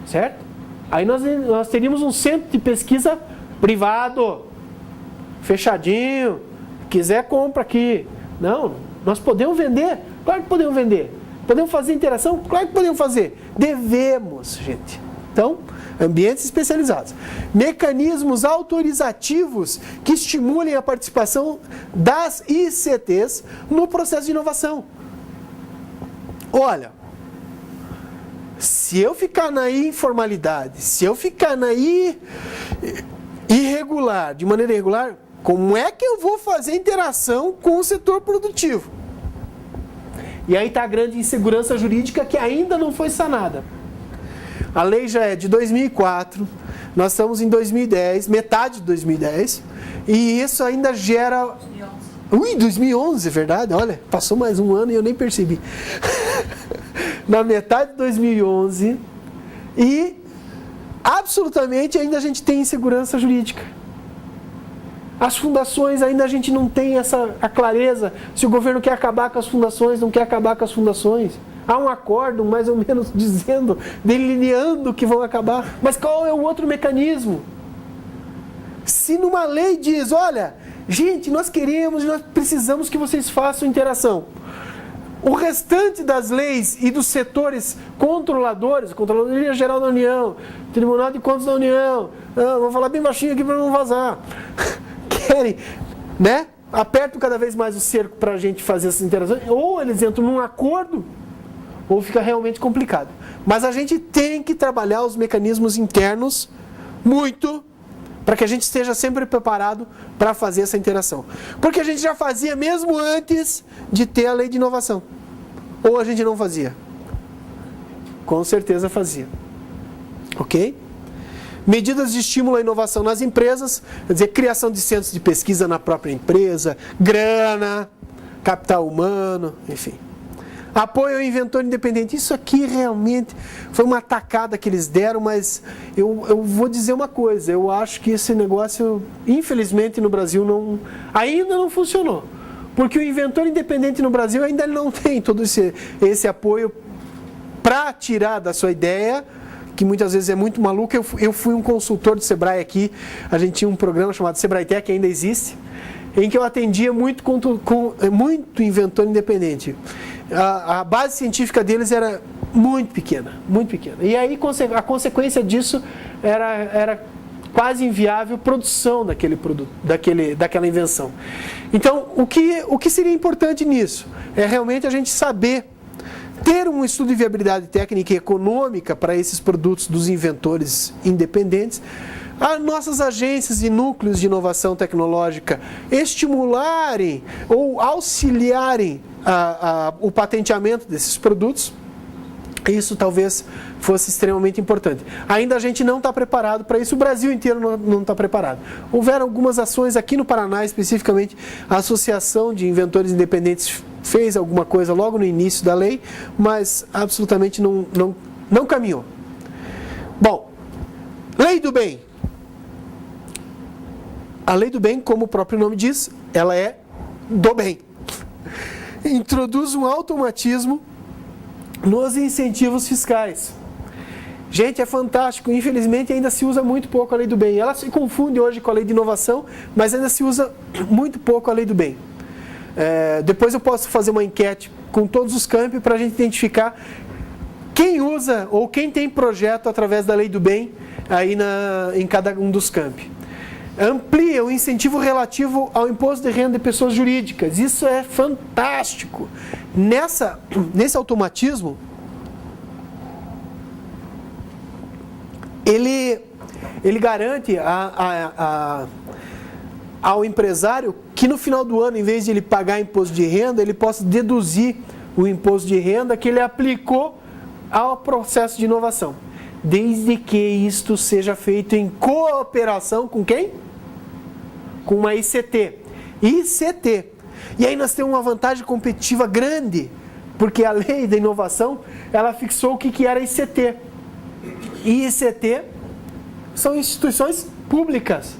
certo? Aí nós teríamos um centro de pesquisa privado, fechadinho, quiser compra aqui. Não, nós podemos vender, claro que podemos vender. Podemos fazer interação? Claro que podemos fazer. Devemos, gente. Então, ambientes especializados. Mecanismos autorizativos que estimulem a participação das ICTs no processo de inovação. Olha, se eu ficar na informalidade, se eu ficar na irregular, de maneira irregular, como é que eu vou fazer interação com o setor produtivo? E aí está a grande insegurança jurídica que ainda não foi sanada. A lei já é de 2004, nós estamos em 2010, metade de 2010, e isso ainda gera... 2011, é verdade? Olha, passou mais um ano e eu nem percebi. Na metade de 2011, e absolutamente ainda a gente tem insegurança jurídica. As fundações, ainda a gente não tem a clareza se o governo quer acabar com as fundações, não quer acabar com as fundações. Há um acordo mais ou menos dizendo, delineando que vão acabar. Mas qual é o outro mecanismo? Se numa lei diz, olha, gente, nós queremos e nós precisamos que vocês façam interação. O restante das leis e dos setores controladores, Controladoria Geral da União, Tribunal de Contas da União, vou falar bem baixinho aqui para não vazar, querem, né? Apertam cada vez mais o cerco para a gente fazer essas interações, ou eles entram num acordo, ou fica realmente complicado. Mas a gente tem que trabalhar os mecanismos internos muito, para que a gente esteja sempre preparado para fazer essa interação. Porque a gente já fazia mesmo antes de ter a lei de inovação. Ou a gente não fazia? Com certeza fazia. Ok? Medidas de estímulo à inovação nas empresas, quer dizer, criação de centros de pesquisa na própria empresa, grana, capital humano, enfim. Apoio ao inventor independente. Isso aqui realmente foi uma tacada que eles deram, mas eu vou dizer uma coisa. Eu acho que esse negócio, infelizmente, no Brasil ainda não funcionou. Porque o inventor independente no Brasil ainda não tem todo esse apoio para tirar da sua ideia, que muitas vezes é muito maluca. Eu fui um consultor do Sebrae aqui. A gente tinha um programa chamado Sebrae Tech, que ainda existe, em que eu atendia muito inventor independente. A base científica deles era muito pequena, muito pequena. E aí a consequência disso era quase inviável produção daquele produto, daquela invenção. Então, o que seria importante nisso? É realmente a gente saber ter um estudo de viabilidade técnica e econômica para esses produtos dos inventores independentes, as nossas agências e núcleos de inovação tecnológica estimularem ou auxiliarem o patenteamento desses produtos. Isso talvez fosse extremamente importante. Ainda a gente não está preparado para isso, o Brasil inteiro não está preparado. Houveram algumas ações aqui no Paraná, especificamente a Associação de Inventores Independentes fez alguma coisa logo no início da lei, mas absolutamente não caminhou. Bom, Lei do Bem. A Lei do Bem, como o próprio nome diz, ela é do bem. Introduz um automatismo nos incentivos fiscais. Gente, é fantástico. Infelizmente, ainda se usa muito pouco a Lei do Bem. Ela se confunde hoje com a Lei de Inovação, mas ainda se usa muito pouco a Lei do Bem. Depois eu posso fazer uma enquete com todos os campi para a gente identificar quem usa ou quem tem projeto através da Lei do Bem aí em cada um dos campi. Amplia o incentivo relativo ao imposto de renda de pessoas jurídicas. Isso é fantástico. Nesse automatismo, ele garante ao empresário que no final do ano, em vez de ele pagar imposto de renda, ele possa deduzir o imposto de renda que ele aplicou ao processo de inovação. Desde que isto seja feito em cooperação com quem? Com uma ICT. ICT. E aí nós temos uma vantagem competitiva grande, porque a lei da inovação, ela fixou o que era ICT. E ICT são instituições públicas.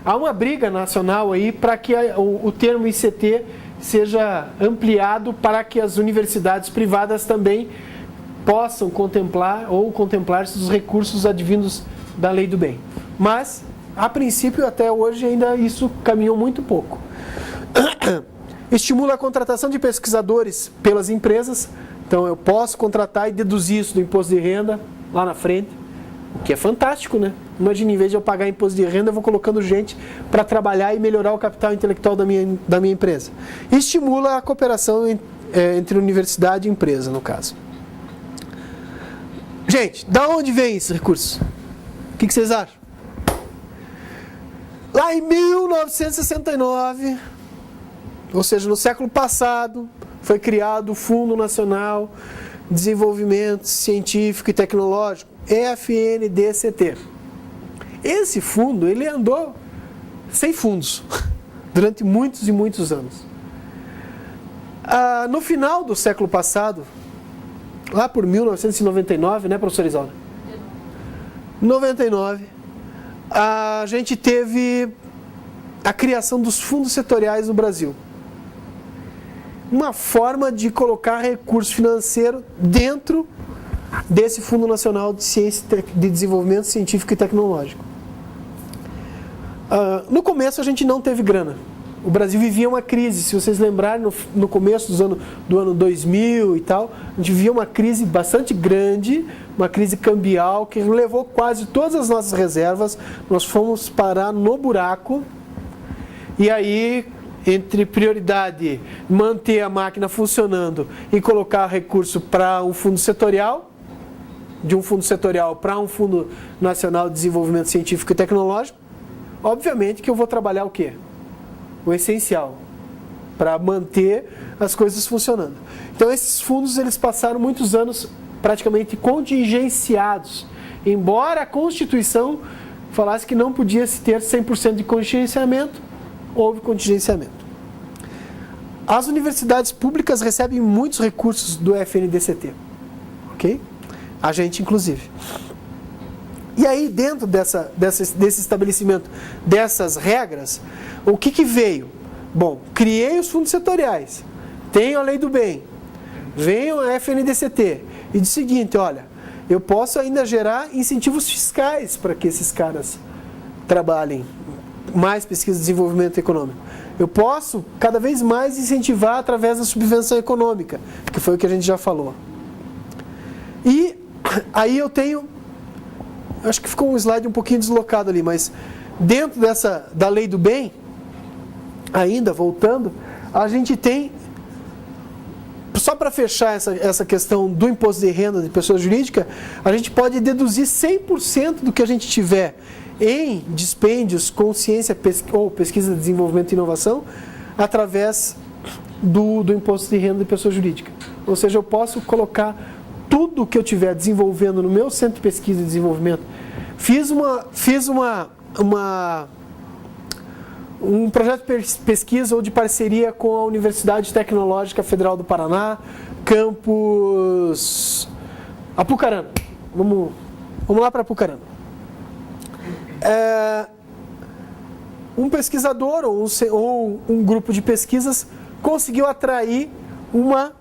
Há uma briga nacional aí para que o termo ICT seja ampliado para que as universidades privadas também possam contemplar ou contemplar-se os recursos advindos da lei do bem. Mas, a princípio, até hoje, ainda isso caminhou muito pouco. Estimula a contratação de pesquisadores pelas empresas. Então, eu posso contratar e deduzir isso do imposto de renda lá na frente, o que é fantástico, né? Imagina, em vez de eu pagar imposto de renda, eu vou colocando gente para trabalhar e melhorar o capital intelectual da minha empresa. Estimula a cooperação entre universidade e empresa, no caso. Gente, da onde vem esse recurso? O que vocês acham? Lá em 1969, ou seja, no século passado, foi criado o Fundo Nacional de Desenvolvimento Científico e Tecnológico, FNDCT. Esse fundo, ele andou sem fundos durante muitos e muitos anos. No final do século passado, lá por 1999, né, professor Isaura? 99, a gente teve a criação dos fundos setoriais no Brasil. Uma forma de colocar recurso financeiro dentro desse Fundo Nacional de Desenvolvimento Científico e Tecnológico. No começo a gente não teve grana. O Brasil vivia uma crise, se vocês lembrarem, no começo do ano 2000 e tal, a gente vivia uma crise bastante grande, uma crise cambial, que levou quase todas as nossas reservas, nós fomos parar no buraco, e aí, entre prioridade, manter a máquina funcionando e colocar recurso para um fundo setorial, de um fundo setorial para um Fundo Nacional de Desenvolvimento Científico e Tecnológico, obviamente que eu vou trabalhar o quê? O essencial, para manter as coisas funcionando. Então esses fundos, eles passaram muitos anos praticamente contingenciados, embora a Constituição falasse que não podia se ter 100% de contingenciamento, houve contingenciamento. As universidades públicas recebem muitos recursos do FNDCT, ok? A gente inclusive. E aí, dentro desse estabelecimento, dessas regras, o que veio? Bom, criei os fundos setoriais, tenho a lei do bem, venho a FNDCT, e diz o seguinte, olha, eu posso ainda gerar incentivos fiscais para que esses caras trabalhem mais pesquisa e desenvolvimento econômico. Eu posso cada vez mais incentivar através da subvenção econômica, que foi o que a gente já falou. E aí eu tenho, acho que ficou um slide um pouquinho deslocado ali, mas dentro da lei do bem, ainda voltando, a gente tem, só para fechar essa questão do imposto de renda de pessoa jurídica, a gente pode deduzir 100% do que a gente tiver em dispêndios com ciência ou pesquisa, desenvolvimento e inovação através do imposto de renda de pessoa jurídica. Ou seja, eu posso colocar tudo que eu estiver desenvolvendo no meu centro de pesquisa e desenvolvimento. Fiz um projeto de pesquisa ou de parceria com a Universidade Tecnológica Federal do Paraná, campus Apucarana. Vamos lá para Apucarana. Um pesquisador ou um grupo de pesquisas conseguiu atrair uma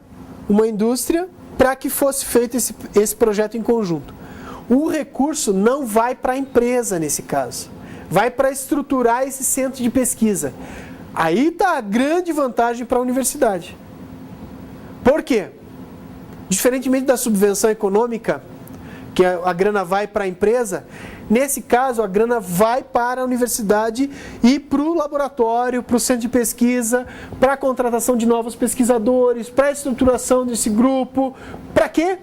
indústria para que fosse feito esse projeto em conjunto. O recurso não vai para a empresa nesse caso, vai para estruturar esse centro de pesquisa. Aí está a grande vantagem para a universidade. Por quê? Diferentemente da subvenção econômica, que a grana vai para a empresa, nesse caso a grana vai para a universidade e para o laboratório, para o centro de pesquisa, para a contratação de novos pesquisadores, para a estruturação desse grupo. Para quê?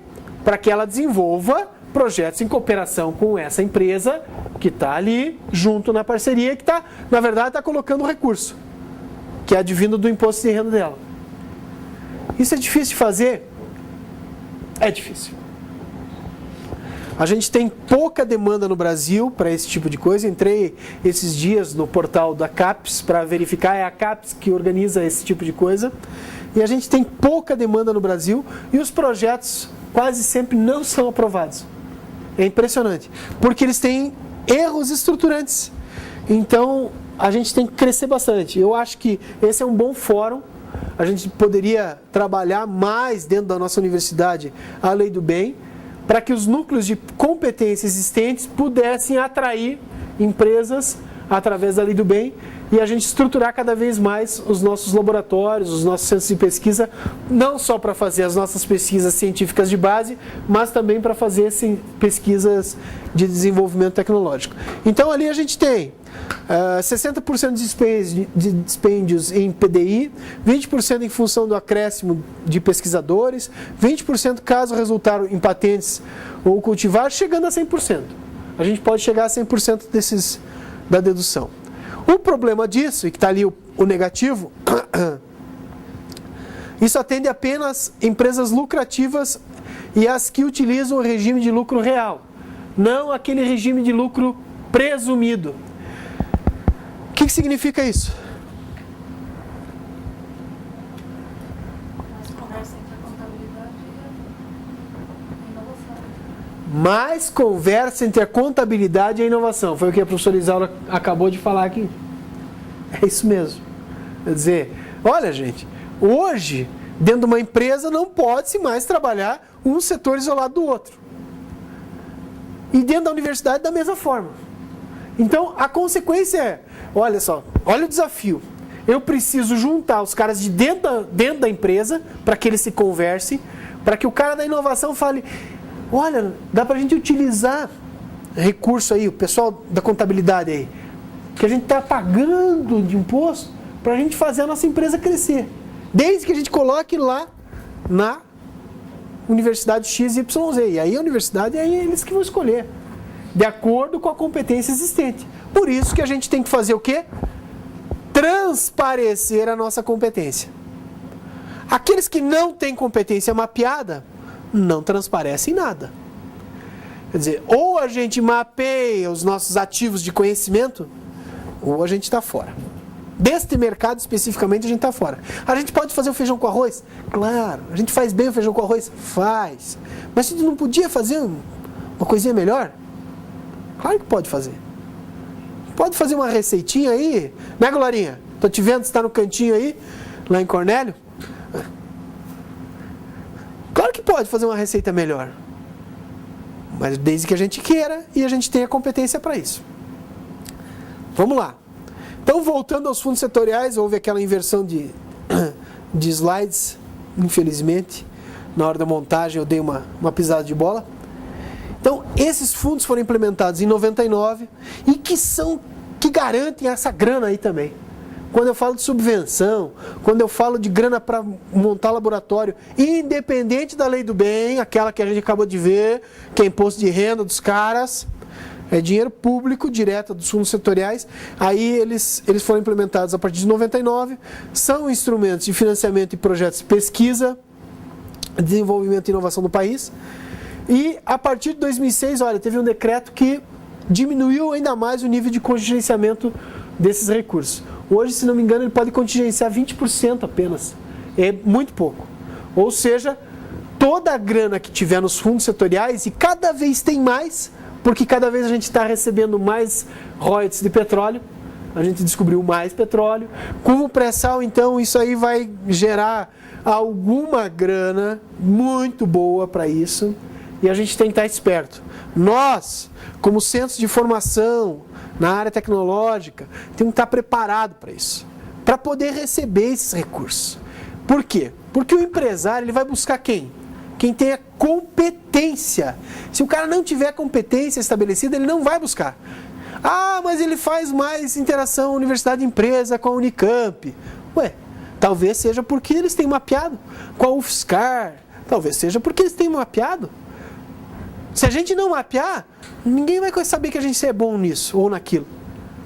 Para que ela desenvolva projetos em cooperação com essa empresa que está ali, junto na parceria, que na verdade está colocando o recurso, que é advindo do imposto de renda dela. Isso é difícil de fazer? É difícil. A gente tem pouca demanda no Brasil para esse tipo de coisa. Entrei esses dias no portal da CAPES para verificar, é a CAPES que organiza esse tipo de coisa. E a gente tem pouca demanda no Brasil e os projetos quase sempre não são aprovados. É impressionante, porque eles têm erros estruturantes. Então, a gente tem que crescer bastante. Eu acho que esse é um bom fórum a gente poderia trabalhar mais dentro da nossa universidade a lei do bem, para que os núcleos de competência existentes pudessem atrair empresas através da lei do bem e a gente estruturar cada vez mais os nossos laboratórios, os nossos centros de pesquisa, não só para fazer as nossas pesquisas científicas de base, mas também para fazer pesquisas de desenvolvimento tecnológico. Então ali a gente tem 60% de dispêndios em PDI, 20% em função do acréscimo de pesquisadores, 20% caso resultaram em patentes ou cultivar, chegando a 100%. A gente pode chegar a 100% da dedução. O problema disso, e que está ali o negativo, isso atende apenas empresas lucrativas e as que utilizam o regime de lucro real, não aquele regime de lucro presumido. O que significa isso? Mais conversa entre a contabilidade e a inovação. Foi o que a professora Isaura acabou de falar aqui. É isso mesmo. Quer dizer, olha gente, hoje, dentro de uma empresa não pode-se mais trabalhar um setor isolado do outro. E dentro da universidade da mesma forma. Então, a consequência é, olha só, olha o desafio. Eu preciso juntar os caras de dentro da empresa para que eles se conversem, para que o cara da inovação fale, olha, dá para a gente utilizar recurso aí, o pessoal da contabilidade aí, que a gente está pagando de imposto para a gente fazer a nossa empresa crescer. Desde que a gente coloque lá na Universidade XYZ. E aí a universidade é eles que vão escolher, de acordo com a competência existente. Por isso que a gente tem que fazer o quê? Transparecer a nossa competência. Aqueles que não têm competência mapeada, não transparecem nada. Quer dizer, ou a gente mapeia os nossos ativos de conhecimento, ou a gente está fora. Deste mercado especificamente a gente está fora. A gente pode fazer o feijão com arroz? Claro. A gente faz bem o feijão com arroz? Faz. Mas a gente não podia fazer uma coisinha melhor? Claro que pode fazer. Pode fazer uma receitinha aí, né, Glorinha? Tô te vendo, você está no cantinho aí, lá em Cornélio. Claro que pode fazer uma receita melhor. Mas desde que a gente queira e a gente tenha competência para isso. Vamos lá. Então, voltando aos fundos setoriais, houve aquela inversão de slides, infelizmente. Na hora da montagem eu dei uma pisada de bola. Então, esses fundos foram implementados em 99 e que garantem essa grana aí também. Quando eu falo de subvenção, quando eu falo de grana para montar laboratório, independente da lei do bem, aquela que a gente acabou de ver, que é imposto de renda dos caras, é dinheiro público direto dos fundos setoriais, aí eles foram implementados a partir de 99, são instrumentos de financiamento de projetos de pesquisa, desenvolvimento e inovação do país, e a partir de 2006, olha, teve um decreto que diminuiu ainda mais o nível de contingenciamento desses recursos. Hoje, se não me engano, ele pode contingenciar 20% apenas. É muito pouco. Ou seja, toda a grana que tiver nos fundos setoriais, e cada vez tem mais, porque cada vez a gente está recebendo mais royalties de petróleo, a gente descobriu mais petróleo. Com o pré-sal, então, isso aí vai gerar alguma grana muito boa para isso, e a gente tem que estar esperto. Nós, como centros de formação na área tecnológica, temos que estar preparado para isso, para poder receber esses recursos. Por quê? Porque o empresário ele vai buscar quem? Quem tenha competência. Se o cara não tiver competência estabelecida, ele não vai buscar. Ah, mas ele faz mais interação universidade-empresa com a Unicamp. Ué, talvez seja porque eles têm mapeado com a UFSCar, talvez seja porque eles têm mapeado. Se a gente não mapear, ninguém vai saber que a gente é bom nisso ou naquilo.